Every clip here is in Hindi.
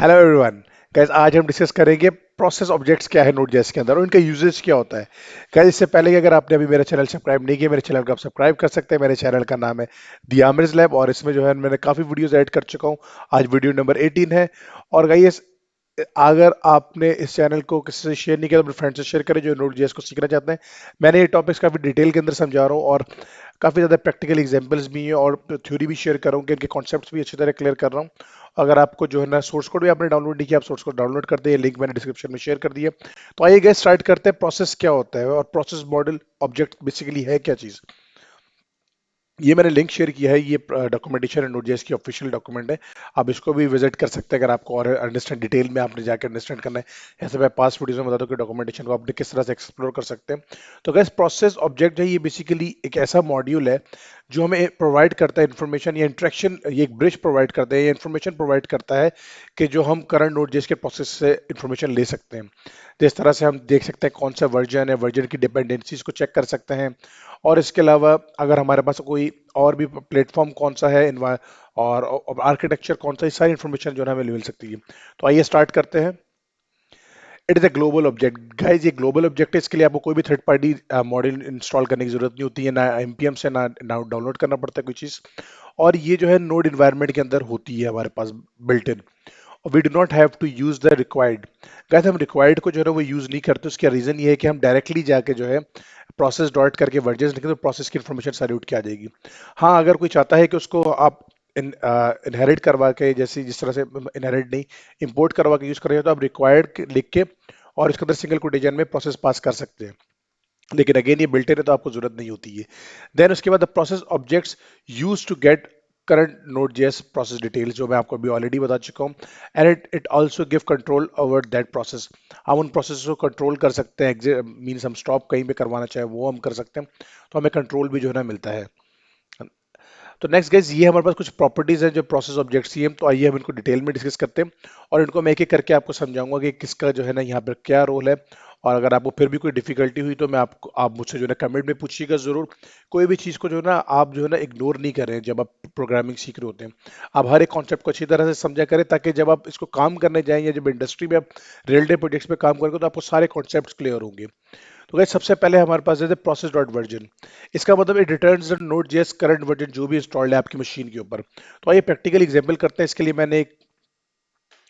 Hello everyone. गाइस आज हम डिस्कस करेंगे प्रोसेस ऑब्जेक्ट्स क्या है नोड.जेएस के अंदर और इनका यूजेज क्या होता है। गाइस इससे पहले कि अगर आपने अभी मेरा चैनल सब्सक्राइब नहीं किया, मेरे चैनल को आप सब्सक्राइब कर सकते हैं। मेरे चैनल का नाम है दी आमिर्स लैब और इसमें जो है मैंने काफी वीडियोस ऐड कर चुका हूँ। आज वीडियो नंबर 18 है। और गाइस अगर आपने इस चैनल को किसी से शेयर नहीं किया तो अपने फ्रेंड से शेयर करें जो नोड.जेएस को सीखना चाहते हैं। मैंने ये टॉपिक्स काफी डिटेल के अंदर समझा रहा हूँ और काफी ज्यादा प्रैक्टिकल एग्जांपल्स भी हैं और थ्योरी भी शेयर कर रहा हूँ कि इनके कॉन्सेप्ट्स भी अच्छी तरह क्लियर कर रहा हूँ। अगर आपको जो है ना सोर्स कोड भी आपने डाउनलोड नहीं किया, आप सोर्स कोड डाउनलोड कर दिए, लिंक मैंने डिस्क्रिप्शन में शेयर कर दिया। तो आइए गैस स्टार्ट करते हैं प्रोसेस क्या होता है और प्रोसेस मॉडल ऑब्जेक्ट बेसिकली है क्या चीज। ये मैंने लिंक शेयर किया है, ये डॉक्यूमेंटेशन है नोड.जेएस की ऑफिशियल डॉक्यूमेंट है। आप इसको भी विजिट कर सकते हैं अगर आपको और अंडरस्टैंड डिटेल में आपने जाकर अंडरस्टैंड करना है। ऐसे मैं पास वीडियोस में बताता हूँ कि डॉक्यूमेंटेशन को आपने किस तरह से एक्सप्लोर कर सकते हैं। तो गैस प्रोसेस ऑब्जेक्ट है, ये बेसिकली एक ऐसा मॉड्यूल है जो हमें प्रोवाइड करता है इन्फॉर्मेशन या इंटरेक्शन, ये एक ब्रिज प्रोवाइड करता है या इन्फॉर्मेशन प्रोवाइड करता है कि जो हम करंट नोड.जेएस के प्रोसेस से इन्फॉर्मेशन ले सकते हैं। जिस तरह से हम देख सकते हैं कौन सा वर्जन है, वर्जन की डिपेंडेंसीज को चेक कर सकते हैं। और इसके अलावा अगर हमारे पास कोई और भी प्लेटफॉर्म कौन सा है और आर्किटेक्चर कौन सा, ये सारी इन्फॉर्मेशन जो है हमें मिल सकती है। तो आइए स्टार्ट करते हैं। It is a global object guys, ये ग्लोबल ऑब्जेक्ट है। इसके लिए आपको कोई भी थर्ड पार्टी मॉड्यूल इंस्टॉल करने की जरूरत नहीं होती है, ना एमपीएम से ना डाउनलोड करना पड़ता है कोई चीज। और ये जो है नोड इन्वायरमेंट के अंदर होती है हमारे पास built in. We do not have to use the required. Guys हम रिक्वायर्ड को जो है ना वो यूज नहीं करते। उसका रीजन ये है कि हम डायरेक्टली जाके जो है प्रोसेस डॉट करके वर्जन लिखें तो प्रोसेस की इन्फॉर्मेशन सारी उठ के आ जाएगी। हाँ, अगर कोई चाहता है कि उसको आप इनहेरिट करवा के, जैसे जिस तरह से इनहेरिट नहीं, इंपोर्ट करवा के यूज कर रहे हो तो आप रिक्वायर्ड लिख के और इसके अंदर सिंगल कोटेशन में प्रोसेस पास कर सकते हैं। लेकिन अगेन ये बिल्ट इन है तो आपको जरूरत नहीं होती है। देन उसके बाद the process objects use to get current Node JS process details, जो मैं आपको अभी ऑलरेडी बता चुका हूँ। And it also give control over that process. हम उन प्रोसेस को कंट्रोल कर सकते हैं, मीन्स हम स्टॉप कहीं पे करवाना चाहे वो हम कर सकते हैं। तो हमें कंट्रोल भी जो है ना मिलता है। तो नेक्स्ट गाइस, ये हमारे पास कुछ प्रॉपर्टीज हैं जो प्रोसेस ऑब्जेक्ट्स की हैं। तो आइए हम इनको डिटेल में डिस्कस करते हैं और इनको मैं एक एक करके आपको समझाऊंगा कि किसका जो है ना यहाँ पर क्या रोल है। और अगर आपको फिर भी कोई डिफिकल्टी हुई तो मैं आपको, आप मुझसे जो है ना कमेंट में पूछिएगा जरूर। कोई भी चीज़ को जो है ना आप जो है ना इग्नोर नहीं कर रहे हैं जब आप प्रोग्रामिंग सीख रहे होते हैं। आप हर एक कॉन्सेप्ट को अच्छी तरह से समझा करें ताकि जब आप इसको काम करने जाएं या जब इंडस्ट्री में आप रियल डे प्रोजेक्ट्स पे काम करेंगे तो आपको सारे कॉन्सेप्ट्स क्लियर होंगे। तो गाइस सबसे पहले हमारे पास है प्रोसेस डॉट वर्जन। इसका मतलब it returns the Node JS current version जो भी इंस्टॉल्ड है आपकी मशीन के ऊपर। तो आइए प्रैक्टिकल एग्जांपल करते हैं। इसके लिए मैंने एक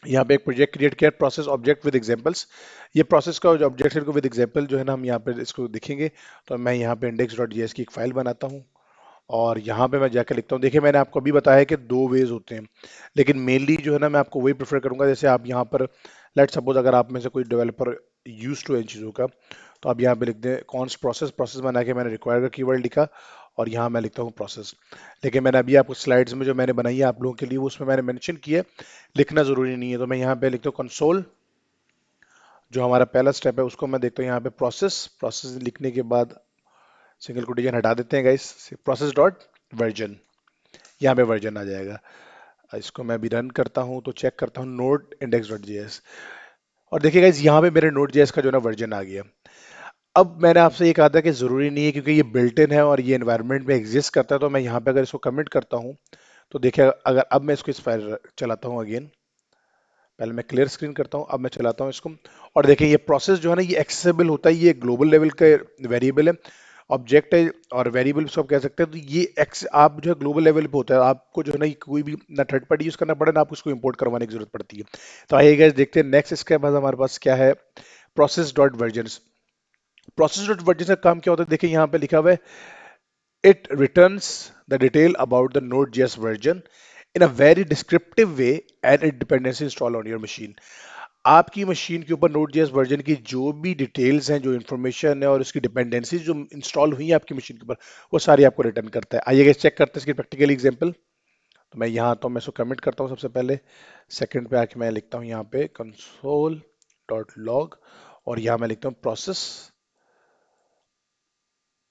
यहाँ पे एक प्रोजेक्ट क्रिएट किया, प्रोसेस ऑब्जेक्ट विद एग्जांपल्स। ये प्रोसेस का जो ऑब्जेक्ट है इनको विद एग्जांपल जो है ना हम यहाँ पे इसको दिखेंगे। तो मैं यहाँ पे index.js की एक फाइल बनाता हूँ और यहाँ पे मैं जाकर लिखता हूँ। देखिए मैंने आपको अभी बताया कि दो वेज होते हैं, लेकिन मेनली जो है ना मैं आपको वही प्रेफर करूंगा। जैसे आप यहाँ पर लेट सपोज अगर आप में से कोई डेवलपर यूज टू इन चीज़ों का, तो आप यहाँ पे लिख दें कॉन्स्ट प्रोसेस। प्रोसेस बना के मैंने रिक्वायर का कीवर्ड लिखा और यहाँ मैं लिखता हूँ प्रोसेस। लेकिन मैंने अभी आपको स्लाइड्स में जो मैंने बनाई है आप लोगों के लिए वो उसमें मैंने मेंशन किया है, लिखना जरूरी नहीं है। तो मैं यहाँ पे लिखता हूँ कंसोल, जो हमारा पहला स्टेप है उसको मैं देखता हूँ यहाँ पे प्रोसेस। प्रोसेस लिखने के बाद सिंगल कोटेशन हटा देते हैं गाइस, प्रोसेस डॉट वर्जन, यहाँ पे वर्जन आ जाएगा। इसको मैं अभी रन करता हूँ तो चेक करता हूँ नोड इंडेक्स डॉट जेएस और देखिए गाइस यहाँ पे मेरे नोड जेएस का जो ना वर्जन आ गया। अब मैंने आपसे ये कहा था कि जरूरी नहीं है क्योंकि ये बिल्ट इन है और ये एनवायरनमेंट में एग्जिस्ट करता है। तो मैं यहाँ पे अगर इसको कमिट करता हूँ तो देखिए, अगर अब मैं इसको इस फाइल चलाता हूँ अगेन, पहले मैं क्लियर स्क्रीन करता हूँ, अब मैं चलाता हूँ इसको और देखिए ये प्रोसेस जो है ना ये एक्सेसिबल होता है। ये ग्लोबल लेवल का वेरिएबल है, ऑब्जेक्ट है और वेरिएबल उसको आप कह सकते हैं। तो ये एक्स आप जो है ग्लोबल लेवल पे होता है, आपको जो है ना ये कोई भी ना थर्ड पार्टी यूज करना पड़े ना आपको इसको इंपोर्ट करवाने की जरूरत पड़ती है। तो आइए गाइस देखते हैं नेक्स्ट। इसके बाद हमारे पास क्या है, process dot version. Process dot version का काम क्या होता है, देखिए यहाँ पे लिखा हुआ है it returns the detail about the Node.js version in a very descriptive way and it dependency install on your machine। आपकी मशीन के ऊपर Node.js वर्जन की जो भी डिटेल्स हैं, जो इंफॉर्मेशन है और उसकी डिपेंडेंसीज जो इंस्टॉल हुई है आपकी मशीन के ऊपर, वो सारी आपको रिटर्न करता है। आइए चेक करते हैं इसकी प्रैक्टिकल एग्जांपल। तो मैं यहाँ आता हूँ, मैं इसको कमेंट करता हूँ सबसे पहले। सेकंड पे आके मैं लिखता हूँ यहाँ पे कंसोल डॉट लॉग और यहाँ मैं लिखता हूँ प्रोसेस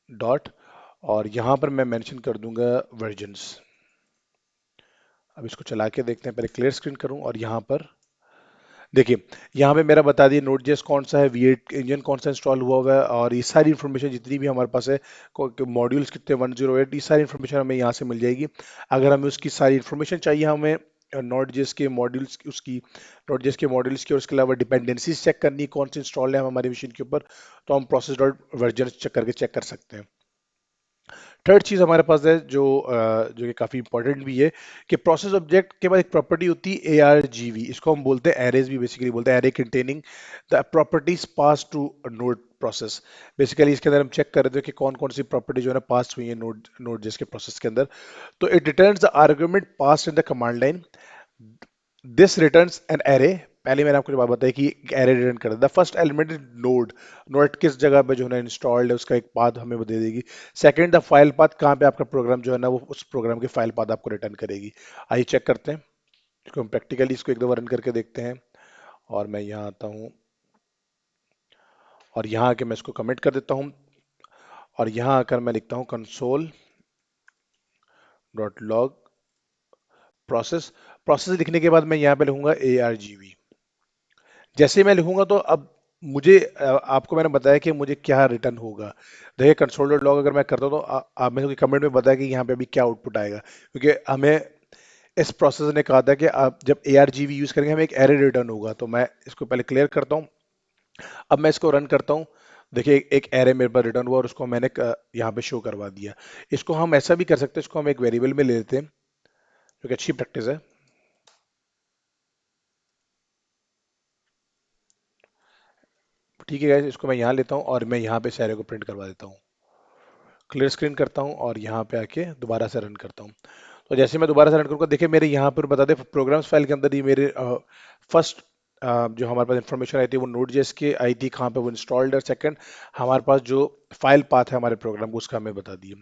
डॉट और यहाँ पर मैं मेंशन कर दूंगा वर्जन्स। अब इसको चला के देखते हैं, पहले क्लियर स्क्रीन करूं और यहाँ पर देखिए, यहाँ पे मेरा बता दिए नोड.जेएस कौन सा है, V8 इंजन कौन सा इंस्टॉल हुआ हुआ है और ये सारी इन्फॉर्मेशन जितनी भी हमारे पास है, मॉड्यूल्स कितने 108, ये सारी इन्फॉर्मेशन हमें यहाँ से मिल जाएगी। अगर हमें उसकी सारी इन्फॉर्मेशन चाहिए, हमें नोट जेएस के मॉड्यूल्स उसकी नोट जेएस के मॉड्यूल्स की और उसके अलावा डिपेंडेंसीज चेक करनी कौन सी इंस्टॉल है हमारी मशीन के ऊपर, तो हम प्रोसेस डॉट वर्जन चेक करके चेक कर सकते हैं। थर्ड चीज हमारे पास है जो कि काफी इंपॉर्टेंट भी है कि प्रोसेस ऑब्जेक्ट के बाद एक प्रॉपर्टी होती है ARGV, इसको हम बोलते हैं एरेज भी बेसिकली बोलते हैं, array containing the properties pass to node process. Basically इसके अंदर हम चेक कर रहे थे कि कौन कौन सी प्रॉपर्टी जो है ना पास हुई है नोड नोड जिसके प्रोसेस के अंदर। तो it returns the argument pass in the command line, this returns an array. पहले मैंने आपको जो बात बताई कि एरे रिटर्न कर the first element is node, node किस जगह पे जो है ना इंस्टॉल्ड है उसका एक पाथ हमें वो दे देगी। सेकंड द फाइल पाथ, कहाँ पे आपका प्रोग्राम जो है ना वो उस प्रोग्राम के फाइल पाथ आपको रिटर्न करेगी। आइए चेक करते हैं इसको, हम प्रैक्टिकली इसको एक दो रन करके देखते हैं। और मैं यहाँ आता हूँ और यहाँ आके मैं इसको कमिट कर देता हूँ और यहाँ आकर मैं लिखता हूँ console dot log process. Process लिखने के बाद मैं यहाँ पे लिखूंगा ARGV। जैसे ही मैं लिखूंगा तो अब मुझे आपको मैंने बताया कि मुझे क्या रिटर्न होगा। देखिए कंसोल डॉट लॉग अगर मैं करता हूँ तो आप मेरे को कमेंट में बताया कि यहाँ पे अभी क्या आउटपुट आएगा, क्योंकि हमें इस प्रोसेस ने कहा था कि आप जब ARGV यूज करेंगे हमें एक एरर रिटर्न होगा। तो मैं इसको पहले क्लियर करता हूँ, अब मैं इसको रन करता हूँ। देखिए एक एरे मेरे पास रिटर्न हुआ और उसको मैंने यहाँ पे शो करवा दिया। इसको हम ऐसा भी कर सकते हैं, इसको हम एक वेरिएबल में ले लेते हैं जो कि अच्छी प्रैक्टिस है। ठीक है गाइस, इसको मैं यहाँ लेता हूँ और मैं यहाँ पे इस एरे को प्रिंट करवा देता हूँ। क्लियर स्क्रीन करता हूँ और यहाँ पे आके दोबारा से रन करता हूँ। तो जैसे मैं दोबारा से रन करूँगा देखिए मेरे यहाँ पर बता दें प्रोग्राम्स फाइल के अंदर ही मेरे फर्स्ट जो हमारे पास इंफॉर्मेशन आई थी वो नोड जेएस की आई थी, कहाँ पे वो इंस्टॉल्ड है। सेकंड हमारे पास जो फाइल पाथ है हमारे प्रोग्राम को उसका हमें बता दिए,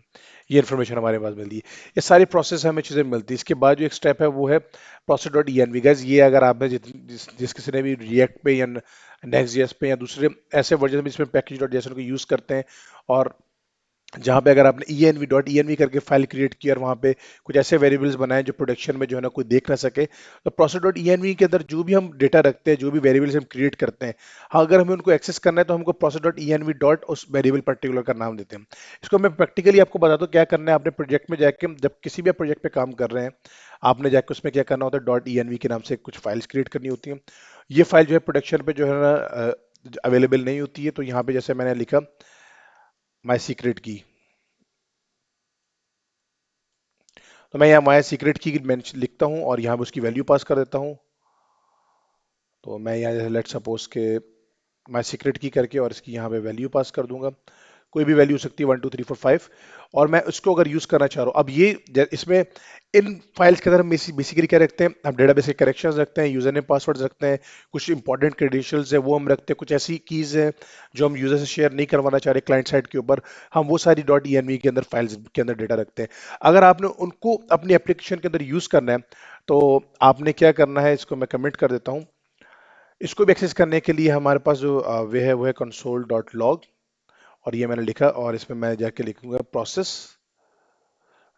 ये इन्फॉर्मेशन हमारे पास मिलती है। ये सारी प्रोसेस हमें चीज़ें मिलती है। इसके बाद जो एक स्टेप है वो है प्रोसेस डॉट ENV। गैस ये अगर आपने जिस किसी ने भी रिएक्ट पे या नेक्स्ट जेएस पे या दूसरे ऐसे वर्जन में इसमें पैकेज डॉट जेएस को यूज़ करते हैं और जहाँ पे अगर आपने env.env करके फाइल क्रिएट की और वहाँ पे कुछ ऐसे वेरिएबल्स बनाए जो प्रोडक्शन में जो है ना कोई देख ना सके, तो प्रोसेस डॉट env के अंदर जो भी हम डेटा रखते हैं, जो भी वेरिएबल्स हम क्रिएट करते हैं, हाँ अगर हमें उनको एक्सेस करना है तो हमको प्रोसेस डॉट env डॉट उस वेरिएबल पर्टिकुलर का नाम देते हैं। इसको मैं प्रैक्टिकली आपको बता दूं क्या करना है। आपने प्रोजेक्ट में जाके जब किसी भी प्रोजेक्ट पे काम कर रहे हैं, आपने जाके उसमें क्या करना होता है, डॉट env के नाम से कुछ फाइल्स क्रिएट करनी होती हैं। ये फाइल जो है प्रोडक्शन पे जो है ना अवेलेबल नहीं होती है। तो यहाँ पे जैसे मैंने लिखा माई सीक्रेट की, तो मैं यहाँ माई सीक्रेट की लिखता हूँ और यहाँ पे उसकी वैल्यू पास कर देता हूँ। तो मैं यहाँ जैसे लेट सपोज के माई सीक्रेट की करके और इसकी यहाँ पे वैल्यू पास कर दूंगा। कोई भी वैल्यू हो सकती है 1 2 3 4 5। और मैं उसको अगर यूज करना चाह रहा हूँ, अब ये इसमें इन फाइल्स के अंदर हम बेसिकली क्या रखते हैं, हम डेटाबेस के करेक्शंस रखते हैं, यूजर नेम पासवर्ड्स रखते हैं, कुछ इंपॉर्टेंट क्रेडेंशियल्स है वो हम रखते हैं, कुछ ऐसी कीज है जो हम यूजर से शेयर नहीं करवाना चाह रहे क्लाइंट साइड के ऊपर, हम वो सारी डॉट env के अंदर फाइल्स के अंदर डेटा रखते हैं। अगर आपने उनको अपनी एप्लीकेशन के अंदर यूज करना है तो आपने क्या करना है, इसको मैं कमेंट कर देता हूँ। इसको भी एक्सेस करने के लिए हमारे पास जो वे है वो है कंसोल डॉट लॉग और ये मैंने लिखा और इसमें मैं जाके लिखूंगा process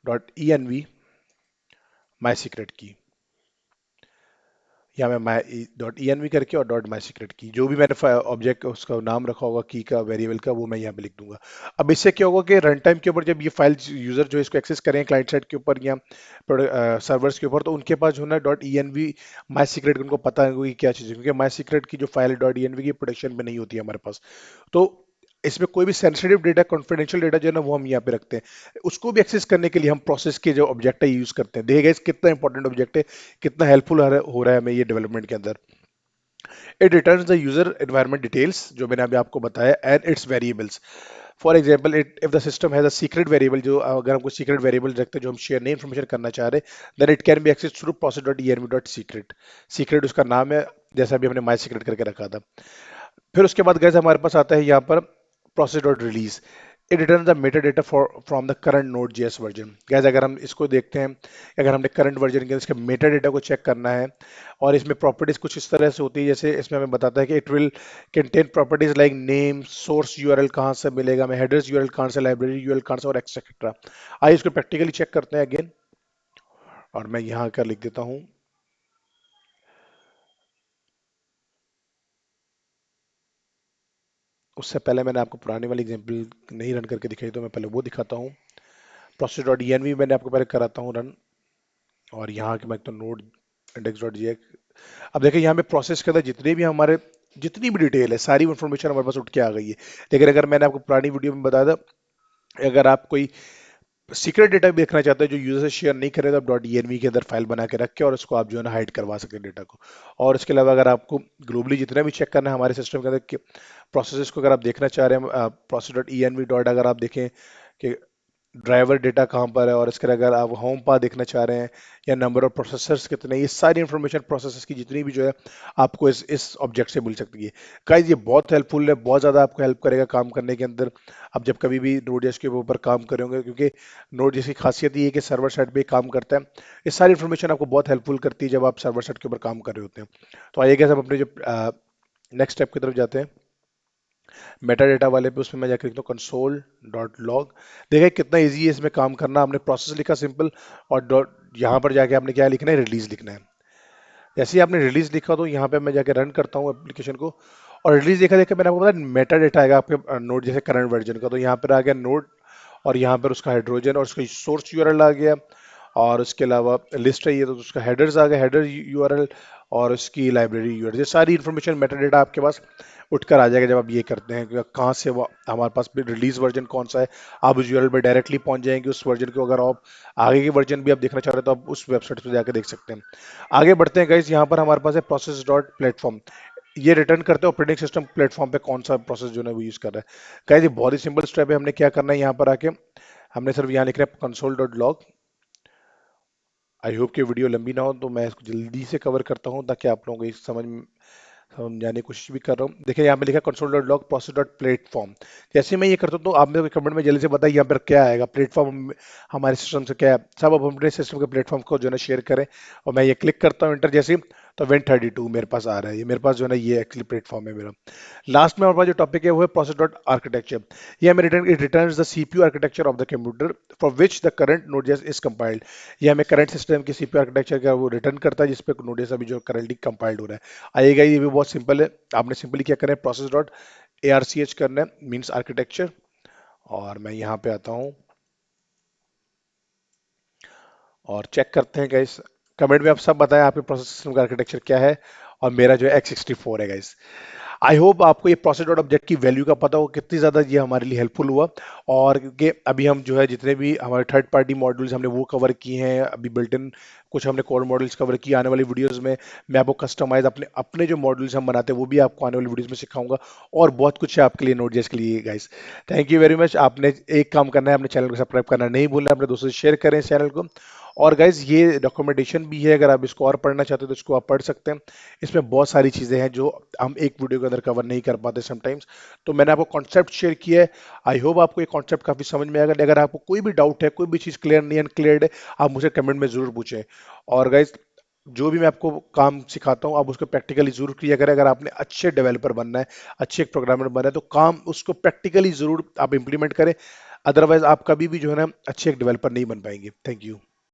dot env my secret की, या मैं माई डॉट env करके और डॉट माई सीक्रेट की जो भी मैंने ऑब्जेक्ट उसका नाम रखा होगा की का वेरिएबल का वो मैं यहाँ पे लिख दूंगा। अब इससे क्या होगा कि रन टाइम के ऊपर जब ये फाइल यूजर जो इसको एक्सेस करें क्लाइंट साइड के ऊपर या सर्वर्स के ऊपर, तो उनके पास जो है ना डॉट env माई सीक्रेट उनको पता है कि क्या चीज़ है, क्योंकि माई सीक्रेट की जो फाइल है डॉट env की प्रोडक्शन में नहीं होती है हमारे पास। तो इसमें कोई भी सेंसिटिव डेटा कॉन्फिडेंशियल डेटा जो है ना वो हम यहाँ पे रखते हैं। उसको भी एक्सेस करने के लिए हम प्रोसेस के जो ऑब्जेक्ट है यूज करते हैं। देखिएगा इस कितना इंपॉर्टेंट ऑब्जेक्ट है, कितना हेल्पफुल हो रहा है हमें ये डेवलपमेंट के अंदर। It returns the user environment details जो मैंने अभी आपको बताया and it's variables. For example it if the system has a secret variable, जो अगर हम कोई सीक्रेट वेरिएबल रखते हैं जो हम शेयर नहीं इन्फॉर्मेशन करना चाह रहे, then it can be access through process dot env dot secret. Secret उसका नाम है, जैसा अभी हमने माई सीक्रेट करके रखा था। फिर उसके बाद गैस हमारे पास आता है यहाँ पर process dot release. It return the Meta data for from the current node JS version. Gas अगर हम इसको देखते हैं, अगर हमने करंट वर्जन के इसके मेटा डेटा को चेक करना है और इसमें प्रॉपर्टीज कुछ इस तरह से होती है, जैसे इसमें हमें बताता है कि it will contain properties like name, source URL कहाँ से मिलेगा, मैं हेडर्स यूआरएल कहाँ से, लाइब्रेरी यूआरएल कहाँ से और एक्सेट्रा। आइए इसको प्रैक्टिकली चेक करते हैं अगेन और मैं यहाँ कर लिख देता हूँ। उससे पहले मैंने आपको पुराने वाली एग्जाम्पल नहीं रन करके दिखाई, तो मैं पहले वो दिखाता हूँ। प्रोसेस डॉट env मैंने आपको पहले कराता हूँ रन और यहाँ के मैं तो नोड index.js। अब देखिए यहाँ पे प्रोसेस के अंदर जितने भी हमारे जितनी भी डिटेल है सारी इन्फॉर्मेशन हमारे पास उठ के आ गई है। लेकिन अगर मैंने आपको पुरानी वीडियो में बताया था, अगर आप कोई सीक्रेट डेटा भी देखना चाहते हैं जो यूजर से शेयर नहीं करे, तो आप डॉट env के अंदर फाइल बना के रख के और उसको आप जो है ना हाइड करवा सकते हैं डेटा को। और इसके अलावा अगर आपको ग्लोबली जितना भी चेक करना है हमारे सिस्टम के अंदर प्रोसेसेस को, अगर आप देखना चाह रहे हैं प्रोसेस डॉट env डॉट, अगर आप देखें कि ड्राइवर डेटा कहाँ पर है, और इसके अगर आप होम पाथ देखना चाह रहे हैं या नंबर ऑफ प्रोसेसर्स कितने, ये सारी इंफॉर्मेशन प्रोसेसर्स की जितनी भी जो है आपको इस ऑब्जेक्ट से मिल सकती है। गाइस ये बहुत हेल्पफुल है, बहुत ज़्यादा आपको हेल्प करेगा काम करने के अंदर। आप जब कभी भी नोड.जेएस के ऊपर काम करेंगे, क्योंकि नोड.जेएस की खासियत ये है कि सर्वर साइड पे काम करता है, ये सारी इंफॉर्मेशन आपको बहुत हेल्पफुल करती है जब आप सर्वर साइड के ऊपर काम कर रहे होते हैं। तो आइए हम अपने जो नेक्स्ट स्टेप की तरफ जाते हैं, मेटा डेटा वाले पे। उसमें मैं जाकर लिखता हूँ कंसोल डॉट लॉग। देखिए कितना इजी है इसमें काम करना। आपने प्रोसेस लिखा सिंपल, और डॉट यहाँ पर जाके आपने क्या लिखना है, रिलीज लिखना है। जैसे ही आपने रिलीज लिखा तो यहाँ पे मैं जाके रन करता हूँ एप्लीकेशन को, और रिलीज देखा देखा मैंने आपको बताया मेटा डेटा आएगा आपके नोड जैसे करंट वर्जन का। तो यहाँ पर आ गया नोड, और यहाँ पर उसका हाइड्रोजन और उसका सोर्स यूआरएल आ गया, और उसके अलावा लिस्ट है ये, तो उसका हेडर्स आ गया, हेडर यूआरएल, और उसकी लाइब्रेरी यूआरएल। ये सारी इन्फॉर्मेशन मेटा डेटा आपके पास उठकर आ जाएगा जब आप ये करते हैं कि कहाँ से वो हमारे पास रिलीज वर्जन कौन सा है। आप उस यूआरएल पर डायरेक्टली पहुंच जाएंगे उस वर्जन को। अगर आप आगे के वर्जन भी आप देखना चाह रहे हैं तो आप उस वेबसाइट पर जाकर देख सकते हैं। आगे बढ़ते हैं गाइस, यहाँ पर हमारे पास है प्रोसेस डॉट प्लेटफॉर्म। ये रिटर्न करते हैं ऑपरेटिंग सिस्टम प्लेटफॉर्म पे कौन सा प्रोसेस जो है वो यूज कर रहा है। गाइस ये बहुत ही सिंपल स्टेप है। हमने क्या करना है, यहाँ पर आके हमने सिर्फ यहाँ लिख रहे हैं console dot log. I hope कि वीडियो लंबी ना हो, तो मैं इसको जल्दी से कवर करता हूँ ताकि आप लोगों को ये समझाने की कोशिश भी कर रहा हूँ। देखिए यहाँ पे लिखा console dot log process dot platform. जैसे मैं ये करता हूँ तो आप मेरे को कमेंट में जल्दी से बताइए यहाँ पर क्या आएगा, प्लेटफॉर्म हमारे सिस्टम से क्या है। सब अब अपने सिस्टम के प्लेटफॉर्म को जो है ना शेयर करें, और मैं ये क्लिक करता हूँ इंटर जैसे ही, तो Win32 मेरे पास आ रहा है। ये मेरे पास जो है ना ये एक्चुअली प्लेटफॉर्म है मेरा। लास्ट में हमारे पास जो टॉपिक है वो है प्रोसेस डॉट आर्किटेक्चर। ये हमें return it returns the CPU architecture of the computer for which the current Node JS is compiled. ये हमें करंट सिस्टम की सीपीयू आर्किटेक्चर का वो रिटर्न करता है जिस पे नोड.जेएस अभी जो करंटली कंपाइल्ड हो रहा है। आइएगा, ये भी बहुत सिंपल है। आपने सिंपली क्या करना है, प्रोसेस डॉट ARCH करना है, मीन्स आर्किटेक्चर। और मैं यहाँ पे आता हूँ और चेक करते हैं गाइस। कमेंट में आप सब बताएं आपके प्रोसेस सिस्टम का आर्किटेक्चर क्या है। और मेरा जो है x64 है गाइस। आई होप आपको ये प्रोसेस डॉट ऑब्जेक्ट की वैल्यू का पता हो कितनी ज़्यादा ये हमारे लिए हेल्पफुल हुआ। और क्योंकि अभी हम जो है जितने भी हमारे थर्ड पार्टी मॉड्यूल्स हमने वो कवर किए हैं, अभी बिल्ट इन कुछ हमने कोर मॉड्यूल्स कवर किए। आने वाली वीडियोस में मैं आपको कस्टमाइज अपने अपने जो मॉड्यूल्स हम बनाते हैं वो भी आपको आने वाली वीडियोस में सिखाऊंगा। और बहुत कुछ है आपके लिए नोट.जेएस के लिए guys. Thank you very much. आपने एक काम करना है, अपने चैनल को सब्सक्राइब करना नहीं भूलना है, अपने दोस्तों से शेयर करें इस चैनल को। और गाइज ये डॉक्यूमेंटेशन भी है, अगर आप इसको और पढ़ना चाहते हो तो इसको आप पढ़ सकते हैं। इसमें बहुत सारी चीज़ें हैं जो हम एक वीडियो के अंदर कवर नहीं कर पाते समटाइम्स। तो मैंने आपको कॉन्सेप्ट शेयर किया है। आई होप आपको ये कॉन्सेप्ट काफ़ी समझ में आएगा। अगर आपको कोई भी डाउट है, कोई भी चीज़ क्लियर नहीं अनक्लियर्ड है, आप मुझे कमेंट में ज़रूर पूछें। और गाइज जो भी मैं आपको काम सिखाता हूँ आप उसको प्रैक्टिकली जरूर किया करें। अगर आपने अच्छे डेवलपर बनना है, अच्छे एक प्रोग्रामर बनना है, तो काम उसको प्रैक्टिकली जरूर आप इंप्लीमेंट करें। अदरवाइज आप कभी भी जो है ना अच्छे एक डेवलपर नहीं बन पाएंगे। Thank you.